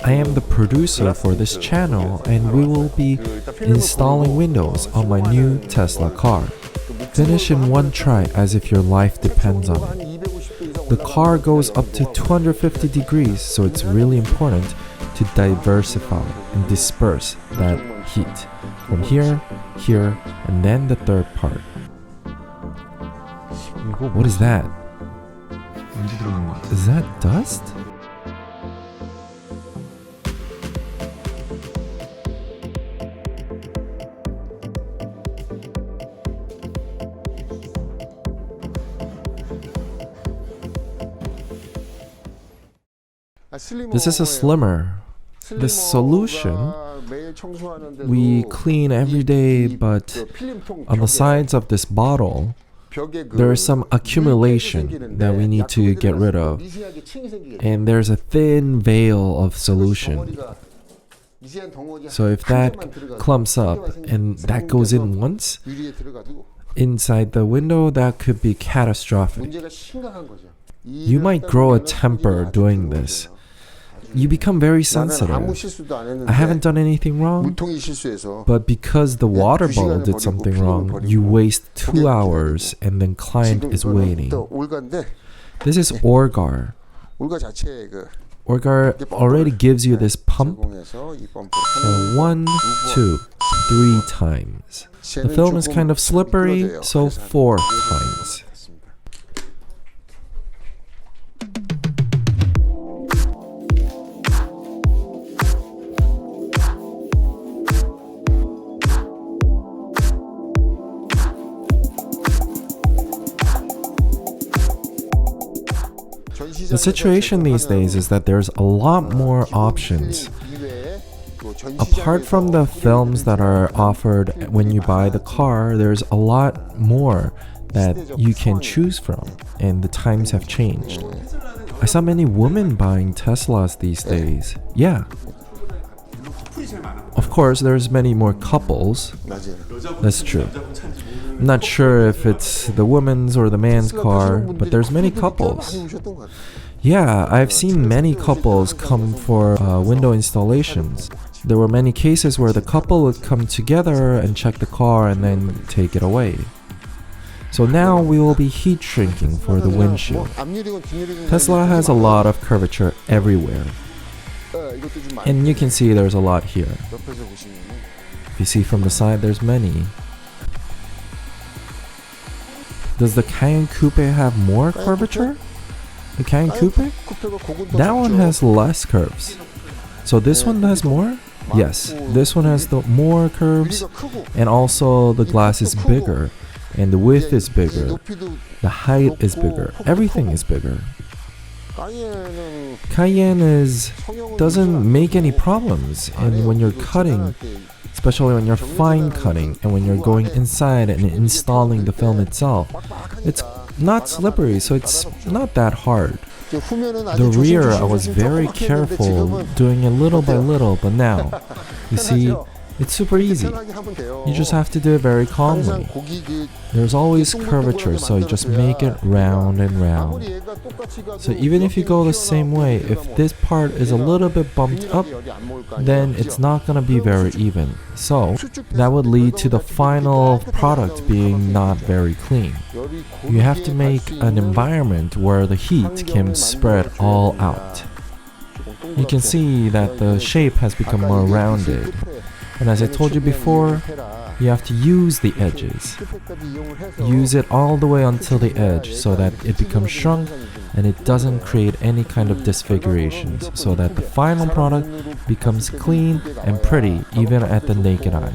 I am the producer for this channel and we will be installing windows on my new Tesla car. Finish in one try as if your life depends on it. The car goes up to 250 degrees, so it's really important to diversify and disperse that heat from here, here, and then the third part. What is that? Is that dust? This is a slimmer. This solution we clean every day, but on the sides of this bottle there is some accumulation that we need to get rid of, and there's a thin veil of solution. So if that clumps up and that goes in once inside the window, that could be catastrophic. You might grow a temper doing this. You become very sensitive. I haven't done anything wrong, but because the water bottle did something wrong, you waste 2 hours and then client is waiting. This is Orgar. Orgar already gives you this pump. So 1, 2, 3 times. The film is kind of slippery, so 4 times. The situation these days is that there's a lot more options. Apart from the films that are offered when you buy the car, there's a lot more that you can choose from, and the times have changed. I saw many women buying Teslas these days. Yeah. Of course, there's many more couples. That's true. I'm not sure if it's the woman's or the man's car, but there's many couples. Yeah, I've seen many couples come for window installations. There were many cases where the couple would come together and check the car and then take it away. So now we will be heat shrinking for the windshield. Tesla has a lot of curvature everywhere. And you can see there's a lot here. If you see from the side, there's many. Does the Cayenne Coupe have more curvature? The Cayenne Coupe? That one has less curves. So this one has more? Yes, this one has the more curves, and also the glass is bigger, and the width is bigger, the height is bigger, everything is bigger. Cayenne doesn't make any problems, and when you're cutting, especially when you're fine cutting and when you're going inside and installing the film itself, it's not slippery, so it's not that hard. The rear, I was very careful doing it little by little, but now, you see, it's super easy. You just have to do it very calmly. There's always curvature, so you just make it round and round. So even if you go the same way, if this part is a little bit bumped up, then it's not going to be very even. So that would lead to the final product being not very clean. You have to make an environment where the heat can spread all out. You can see that the shape has become more rounded. And as I told you before, you have to use the edges. Use it all the way until the edge so that it becomes shrunk and it doesn't create any kind of disfigurations, so that the final product becomes clean and pretty even at the naked eye.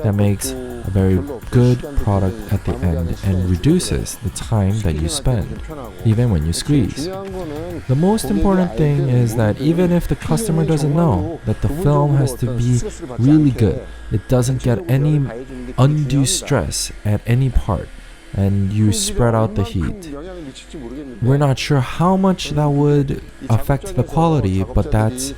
That makes a very good product at the end and reduces the time that you spend, even when you squeeze. The most important thing is that even if the customer doesn't know, that the film has to be really good. It doesn't get any undue stress at any part, and you spread out the heat. We're not sure how much that would affect the quality, but that's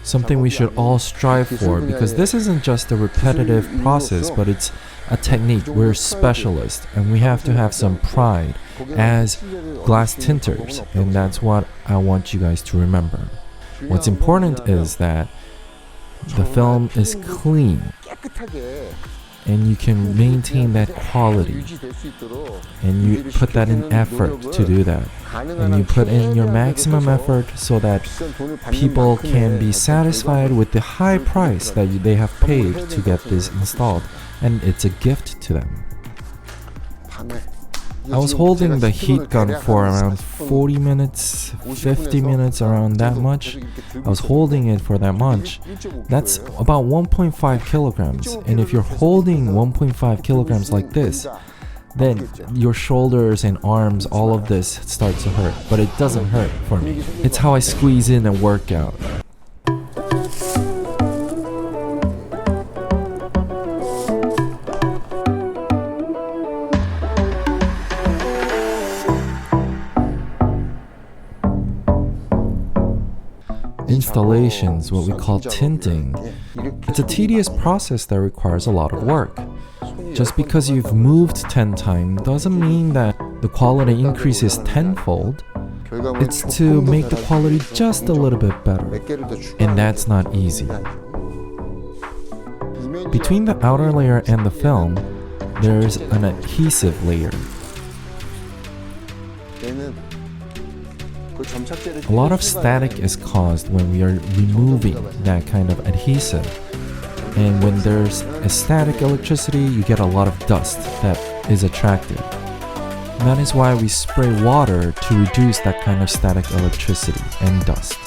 something we should all strive for, because this isn't just a repetitive process, but it's a technique. We're specialists, and we have to have some pride as glass tinters, and that's what I want you guys to remember. What's important is that the film is clean and you can maintain that quality, and you put that in effort to do that, and you put in your maximum effort so that people can be satisfied with the high price that they have paid to get this installed, and it's a gift to them. I was holding the heat gun for around 40 minutes, 50 minutes, around that much. I was holding it for that much. That's about 1.5 kilograms. And if you're holding 1.5 kilograms like this, then your shoulders and arms, all of this starts to hurt. But it doesn't hurt for me. It's how I squeeze in a workout. Installations, what we call tinting. It's a tedious process that requires a lot of work. Just because you've moved 10 times doesn't mean that the quality increases tenfold. It's to make the quality just a little bit better, and that's not easy. Between the outer layer and the film, there's an adhesive layer. A lot of static is caused when we are removing that kind of adhesive. And when there's a static electricity, you get a lot of dust that is attracted. And that is why we spray water to reduce that kind of static electricity and dust.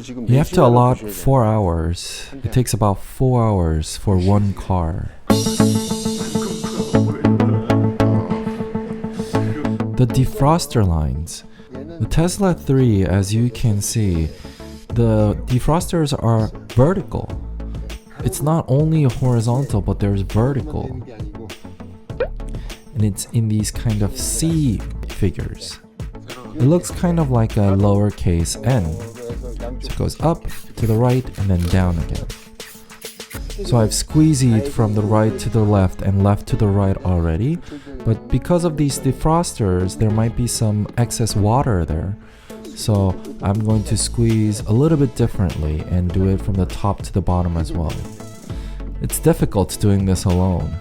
You have to allot 4 hours. It takes about 4 hours for one car. The defroster lines. The Tesla 3, as you can see, the defrosters are vertical. It's not only horizontal, but there's vertical. And it's in these kind of C figures. It looks kind of like a lowercase n. So it goes up to the right and then down again. So I've squeezied from the right to the left and left to the right already, but because of these defrosters, there might be some excess water there. So I'm going to squeeze a little bit differently and do it from the top to the bottom as well. It's difficult doing this alone.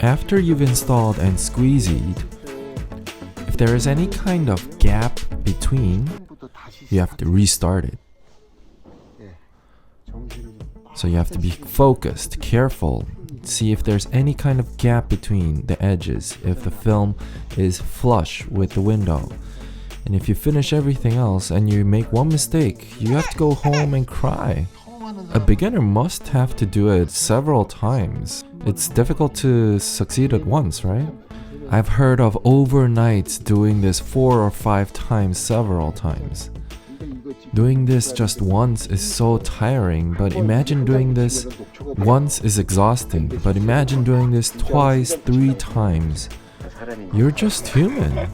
After you've installed and squeezied, if there is any kind of gap between, you have to restart it. So you have to be focused, careful, see if there's any kind of gap between the edges, if the film is flush with the window. And if you finish everything else and you make one mistake, you have to go home and cry. A beginner must have to do it several times. It's difficult to succeed at once, right? I've heard of overnights doing this 4 or 5 times several times. Doing this just once is so tiring, but imagine doing this once is exhausting, but imagine doing this twice, 3 times. You're just human.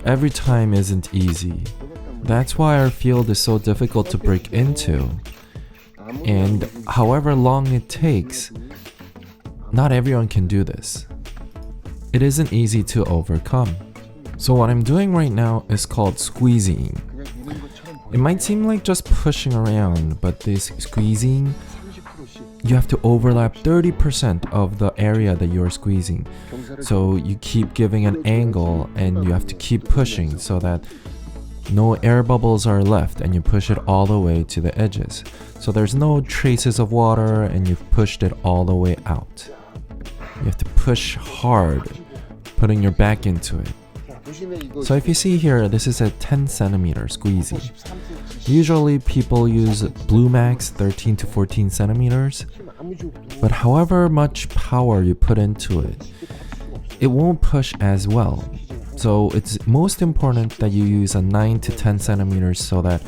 Every time isn't easy. That's why our field is so difficult to break into. And however long it takes, not everyone can do this. It isn't easy to overcome. So what I'm doing right now is called squeezing. It might seem like just pushing around, but this squeezing, you have to overlap 30% of the area that you're squeezing. So you keep giving an angle and you have to keep pushing so that no air bubbles are left, and you push it all the way to the edges. So there's no traces of water and you've pushed it all the way out. You have to push hard, putting your back into it. So if you see here, this is a 10 centimeter squeezy. Usually people use Blue Max 13 to 14 centimeters, but however much power you put into it, it won't push as well. So it's most important that you use a 9 to 10 centimeters so that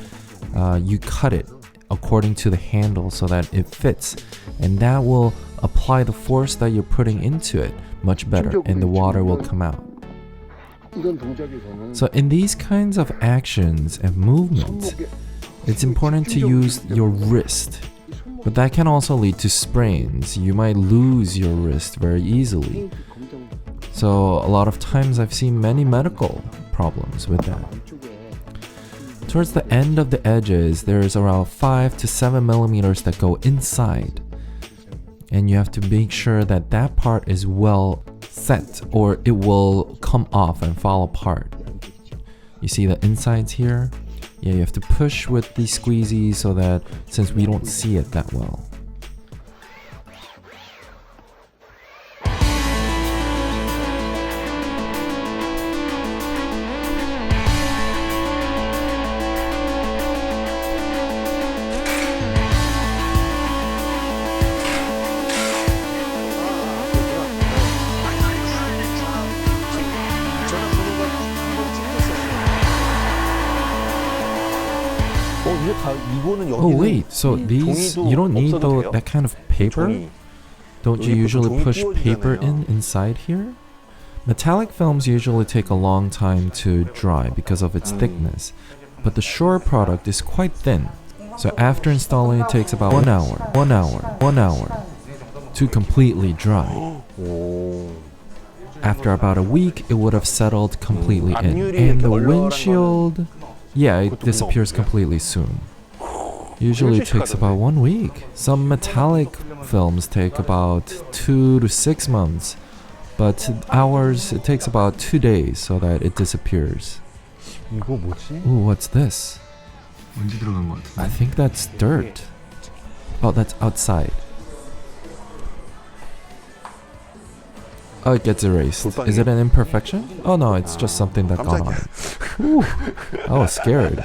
you cut it according to the handle so that it fits, and that will apply the force that you're putting into it much better, and the water will come out. So in these kinds of actions and movements, it's important to use your wrist, but that can also lead to sprains. You might lose your wrist very easily. So a lot of times I've seen many medical problems with that. Towards the end of the edges, there's around 5 to 7 millimeters that go inside. And you have to make sure that that part is well set, or it will come off and fall apart. You see the insides here? Yeah, you have to push with the squeezy so that, since we don't see it that well. Oh wait, so these, you don't need that kind of paper? Don't you usually push paper inside here? Metallic films usually take a long time to dry because of its thickness, but the SHURE product is quite thin. So after installing, it takes about 1 hour to completely dry. After about a week, it would have settled completely in. And the windshield, yeah, it disappears completely soon. Usually it takes about 1 week. Some metallic films take about 2 to 6 months, but ours, it takes about 2 days so that it disappears. Ooh, what's this? I think that's dirt. Oh, that's outside. Oh, it gets erased. Is it an imperfection? Oh no, it's just something that got on it. Ooh, I was scared.